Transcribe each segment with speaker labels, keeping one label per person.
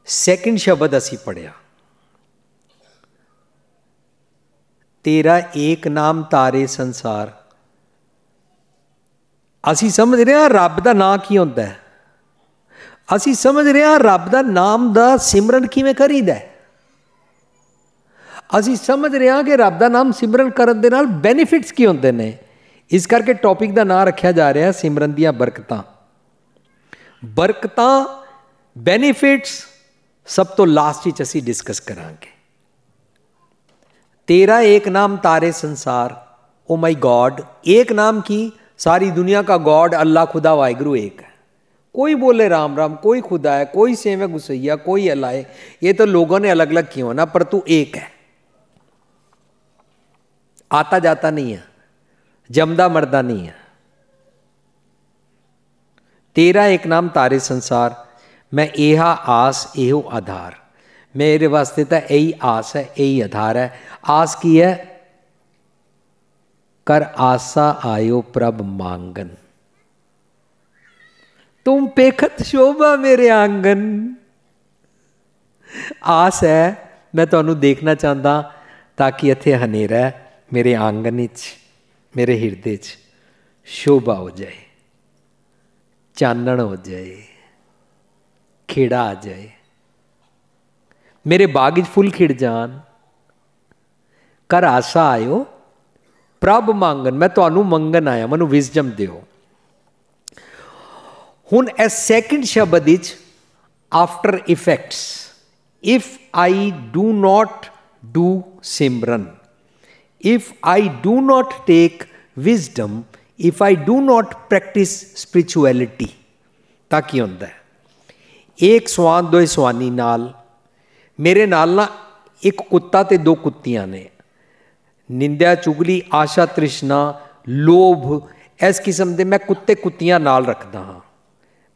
Speaker 1: Second शब्द असी पढ़िया, तेरा एक नाम तारे संसार। असी समझ रहे हैं रब का नाम की होता है, असी समझ रहे हैं रब का नाम का सिमरन किवें करीदा है, असी समझ रहे हैं कि रब का नाम सिमरन करन दे नाल बेनीफिट्स की होंदे ने। इस करके टॉपिक का नाम रखा जा रहा है सिमरन दियां बरकतां। बरकतां बेनीफिट्स सब तो लास्ट विच असी डिस्कस करांगे। तेरा एक नाम तारे संसार, ओ माई गॉड, एक नाम की सारी दुनिया का गॉड अल्लाह खुदा वाहिगुरु एक है। कोई बोले राम राम, कोई खुदा है, कोई सेव गुसैया, कोई अल्लाह है, ये तो लोगों ने अलग अलग क्यों ना, पर तू एक है, आता जाता नहीं है, जमदा मरदा नहीं है। तेरा एक नाम तारे संसार, मैं एहा आस एहो आधार। मेरे वास्ते तो यही आस है, यही आधार है। आस की है, कर आसा आयो प्रभ मांगन, तुम पेखत शोभा मेरे आंगन। आस है मैं तुहानू देखना चाहता ताकि इत्थे हनेरा मेरे आंगन च, मेरे हिरदे च शोभा हो जाए, चानण हो जाए, खेड़ा आ जाए, मेरे बाग च फुल खिड़ जान। कर आसा आयो प्रभ मांगन, मैं तुहानू मंगन आया, मैनू विजडम दिओ। हुण इस सैकंड शब्द which after effects, if I do not do Simran, if I do not take wisdom, if I do not practice spirituality, ਤਾਂ ਕੀ ਹੁੰਦਾ ਹੈ? एक स्वान दो स्वानी नाल, मेरे नाल ना एक कुत्ता ते दो कुत्तियां ने। निंदा चुगली आशा तृष्णा लोभ इस किस्म के मैं कुत्ते कुत्तियां नाल रखता हाँ।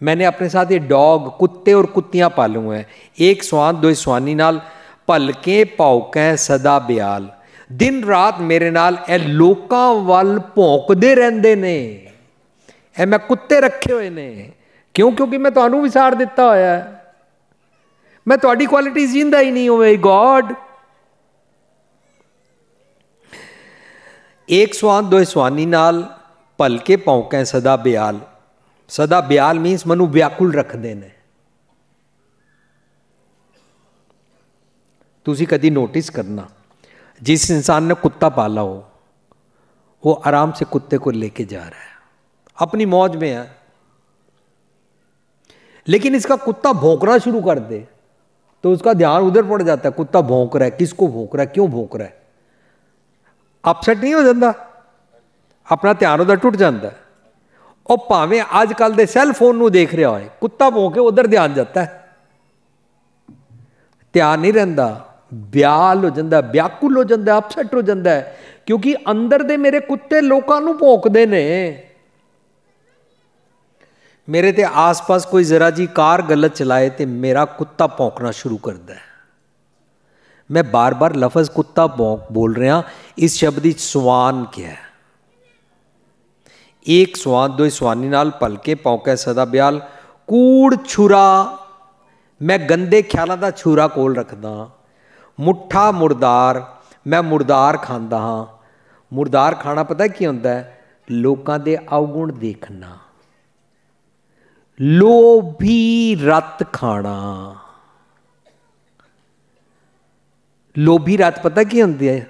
Speaker 1: मैंने अपने साथ ये डॉग कुत्ते और कुत्तियां पालू हैं। एक स्वान दो स्वानी नाल, भलके भौकें सदा ब्याल। दिन रात मेरे नाल ए लोकां वल भौंकदे रहिंदे ने, ए मैं कुत्ते रखे हुए ने। क्यों? क्योंकि मैं तुहानू विसार दिता होया है, मैं तुहाडी क्वालिटी जींदा ही नहीं होवे गॉड। एक स्वान दो स्वानी नाल, भलके भौंकें सदा ब्याल। सदा ब्याल मीनस मनु व्याकुल रखते ने। तुसी कदी नोटिस करना, जिस इंसान ने कुत्ता पाला हो वो आराम से कुत्ते को लेके जा रहा है, अपनी मौज में है, लेकिन इसका कुत्ता भौंकना शुरू कर दे तो उसका ध्यान उधर पड़ जाता है। कुत्ता भौंक रहा है, किसको भौंक रहा है, क्यों भौंक रहा है, अपसेट नहीं हो जाता, अपना ध्यान उधर टुट जाता है। और भावें अजकल के सैलफोन नू देख रहा हो, कुत्ता भौंके उधर ध्यान जाता है, ध्यान नहीं रहिंदा, ब्याल हो जाता, व्याकुल हो जाता, अपसेट हो जाता है। क्योंकि अंदर दे मेरे कुत्ते लोकां नू भौंकदे ने। मेरे ते आस पास कोई जरा जी कार गलत चलाए तो मेरा कुत्ता भौंकना शुरू करता है। मैं बार बार लफज कुत्ता भौंक बोल रहा, इस शब्द की स्वान क्या है? एक स्वान दो स्वानी नाल, भलके भौंके सदा ब्याल। कूड़ छुरा, मैं गंदे ख्यालों का छुरा कोल रखदा। मुठा मुर्दार, मैं मुर्दार खांदा हाँ। मुर्दार खाना पता की होंदा है? लोकां दे अवगुण देखना। लोभी रत खाना। लोभी रत पता की होंदी है?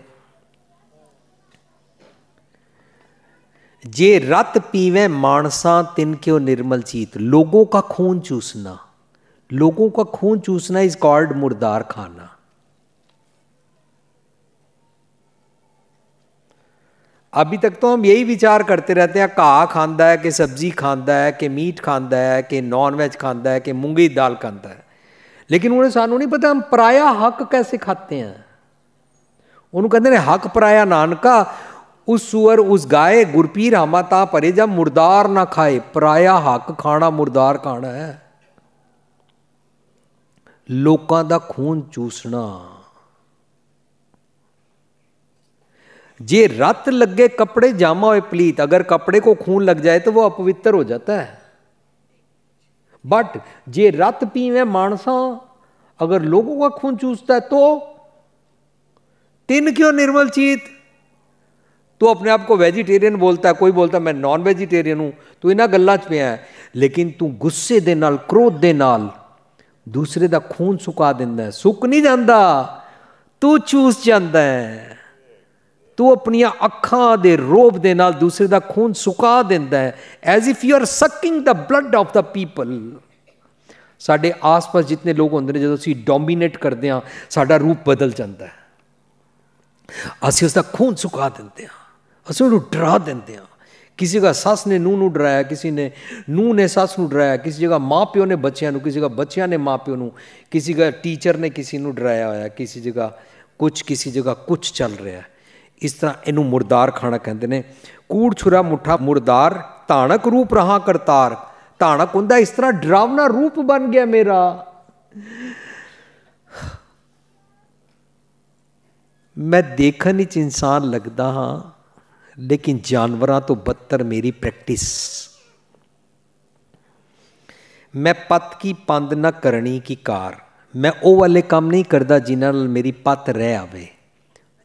Speaker 1: जे रत पीवे मानसा तिन क्यों निर्मल चीत। लोगों का खून चूसना, लोगों का खून चूसना इज कॉल्ड मुर्दार खाना। अभी तक तो हम यही विचार करते रहते हैं, घा खांदा है कि सब्जी खांदा है कि मीट खांदा है कि नॉन वेज खांदा है कि मूंगी दाल खांदा है। लेकिन उन्हें सानू नहीं पता हम पराया हक कैसे खाते हैं। उन्होंने कहते हैं हक पराया नानका, उस सुअर उस गाय गुरपीर हामा ता परे जब मुर्दार ना खाए। पराया हक खाना मुर्दार खाना है, लोकां दा खून चूसना। जे रत लगे कपड़े जामा हुए पलीत, अगर कपड़े को खून लग जाए तो वो अपवित्र हो जाता है। बट जे रत पीवे मानसा, अगर लोगों का खून चूसता है तो तीन क्यों निर्मल चीत? तू अपने आप को वेजिटेरियन बोलता है, कोई बोलता मैं नॉन वेजिटेरियन हूं, तू इन्हां गल्लां च पिया है, लेकिन तू गुस्से दे नाल, क्रोध दे नाल दूसरे दा खून सुका दिंदा है। सुक नहीं जांदा, तू चूस जांदा है। तू अपनी अखां दे रोब दे नाल दूसरे दा खून सुका दिंदा है, as if you are sucking the blood of the people. साडे आस पास जितने लोग होंदे ने, जदों असीं डोमीनेट करदे हां, साडा रूप बदल जांदा है। असीं उसदा खून सुका दिंदे हां, असीं उहनूं डरा दिंदे हां। किसी का सस ने नूह नूं डराया, किसी ने नूह ने सस नूं डराया, किसी जगह माँ प्यो ने बच्चों नूं, किसी का बच्चों ने माँ प्यो नूं, किसी का टीचर ने किसी नूं डराया होया, किसी जगह कुछ चल रहा है। इस तरह इनू मुरदार खाना कहते हैं। कूड़ छुरा मुठा मुरदार, धानक रूप रहा करतार। धानक हुंदा इस तरह डरावना रूप बन गया मेरा। मैं देखने विच इंसान लगदा हाँ, लेकिन जानवरां तो बदतर मेरी प्रैक्टिस। मैं पत की पंद न करनी की कार। मैं वो वाले काम नहीं करता जिन्हां नाल मेरी पत रह आवे।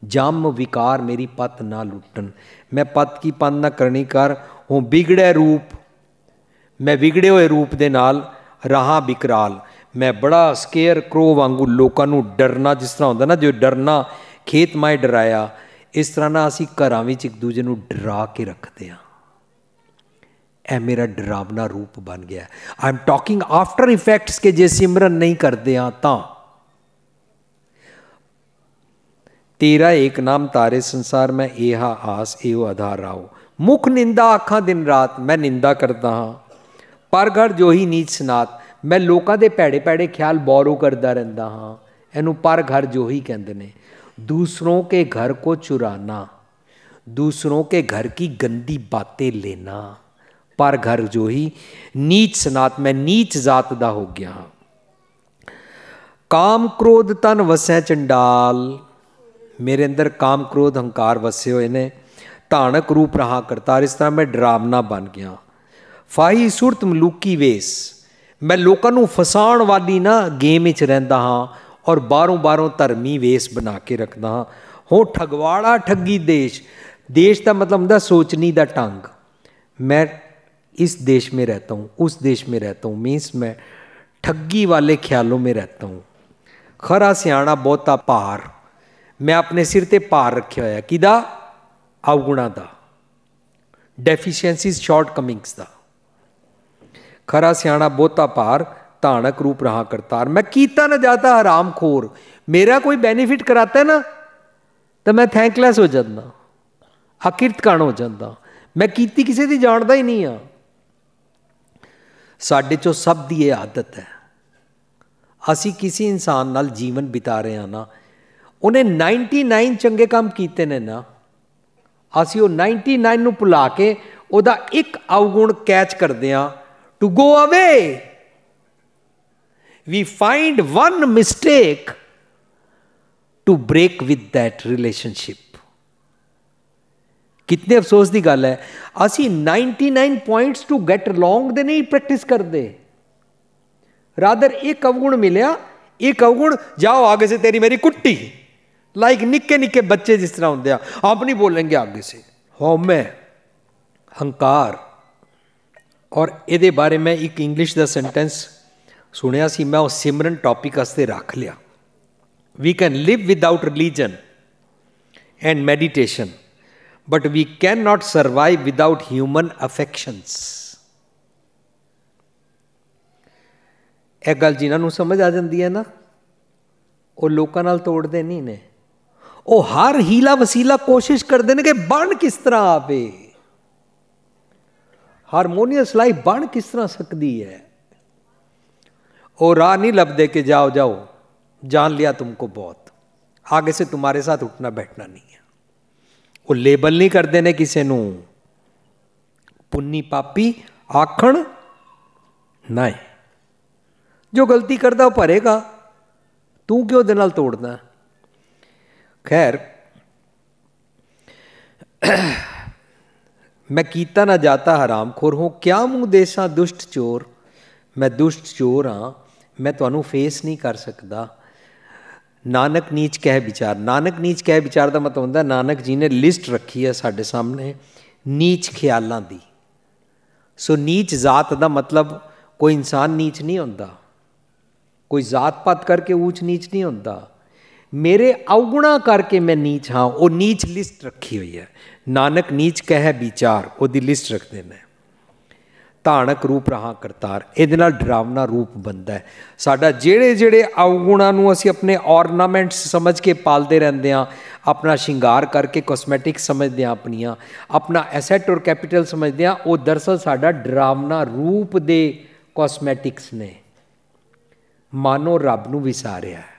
Speaker 1: जम विकार मेरी पत ना लुटन। मैं पत की पंद न करनी कार हूँ बिगड़े रूप। मैं बिगड़े हुए रूप दे नाल रहा बिकराल। मैं बड़ा स्केयर क्रो वांगू लोगों को डरना, जिस तरह होंदा ना जो डरना खेत माए डराया, इस तरह ना असी घरां विच एक दूजे नूं डरा के रखते हैं। यह मेरा डरावना रूप बन गया। I am talking after effects के जे सिमरन नहीं करते हाँ तां। तेरा एक नाम तारे संसार में एहा आस एहो आधार राहो। मुख निंदा आखा दिन रात मैं निंदा करता हाँ। पर घर जो ही नीच सनात मैं लोगों के भैड़े भैड़े ख्याल बोरो करता रहता हाँ। इनू पर घर जो ही कहते ने। दूसरों के घर को चुराना, दूसरों के घर की गंदी बातें लेना। पर घर जो ही नीच सनात मैं नीच जात दा हो गया हाँ। काम क्रोध तन वसै चंडाल। मेरे अंदर काम क्रोध हंकार वसे हुए ने। धानक रूप रहा करतार, इस तरह मैं डरावना बन गया। फाही सुरत मलूकी वेस मैं लोगों को फसाण वाली ना गेम च रहिंदा हाँ और बारों बारों धर्मी वेस बना के रखदा हाँ। हो ठगवाड़ा ठगी देश। देश का मतलब होंदा सोचनी दा ढंग। मैं इस देश में रहता हूँ, उस देश में रहता हूँ, मीन्स मैं ठगी वाले ख्यालों में रहता हूँ। खरा सियाणा बहुता भार मैं अपने सिर ते भार रखा होया किदा अवगुणा दा, डेफिशिएंसीज शॉर्टकमिंग्स दा। खरा सियाणा बहुता भार धानक रूप रहा करतार। मैं कीता न जाता हराम खोर। मेरा कोई बेनिफिट कराता है ना तो मैं थैंकलैस हो जाता, अकिरतकान हो जाता। मैं कीती किसी की जानता ही नहीं हाँ। साडे चो सब दी ये आदत है। असी किसी इंसान नाल जीवन बिता रहे हैं ना, उन्हें 99 चंगे काम कीते ने ना, असी वो 99 नूं भुला के उहदा एक अवगुण कैच करते हैं to go away. We find one mistake to break with that relationship. कितने अफसोस की गल है, असी 99 पॉइंट्स टू गेट अलॉन्ग दे नहीं प्रैक्टिस करते। रादर एक अवगुण मिलया, एक अवगुण जाओ आगे से तेरी मेरी कुट्टी। लाइक निक्के निक्के बच्चे जिस तरह होंगे, आप नहीं बोलेंगे आगे से। हो मैं हंकार। और ये बारे में एक इंग्लिश का सेंटेंस सुनिया सी, मैं उस सिमरन टॉपिक वास्ते रख लिया। We can live without religion and meditation but we can not survive without human affections. एक गल जिन्होंने समझ आ जाती है ना, वो लोगों नाल तोड़ते नहीं ने। वो हर हीला वसीला कोशिश करते हैं कि बन किस तरह आवे, हारमोनियस लाइफ बन किस तरह सकती है। वो राह नहीं लभदे कि जाओ जाओ जान लिया तुमको बहुत, आगे से तुम्हारे साथ उठना बैठना नहीं है। वो लेबल नहीं करते ने किसी नू पुन्नी पापी आखण नहीं। जो गलती करता वो भरेगा, तू क्यों दे नाल तोड़ना। खैर मैं कीता ना जाता हराम खोर हूं, क्या मुंह देसा दुष्ट चोर। मैं दुष्ट चोर हाँ, मैं तुहानू फेस नहीं कर सकता। नानक नीच कह विचार, नानक नीच कह विचार का मतलब होंदा नानक जी ने लिस्ट रखी है साढ़े सामने नीच ख्यालों की। सो नीच जात का मतलब कोई इंसान नीच नहीं होंदा, कोई जात पात करके ऊंच नीच नहीं होंदा। मेरे अवगुणा करके मैं नीच हाँ, वो नीच लिस्ट रखी हुई है। नानक नीच कह विचार वो लिस्ट रखते हैं। धानक रूप रहा करतार, ये डरावना रूप बनता है साडा। जेड़े जेड़े अवगुणा नूं असीं अपने ऑर्नामेंट्स समझ के पालते रहते हैं, अपना श्रृंगार करके कॉस्मैटिक समझते हैं, अपनिया अपना एसैट और कैपिटल समझते हैं, वो दरअसल साडा डरावना रूप दे कॉस्मैटिक्स ने। मानो रब नूं विसारिया है।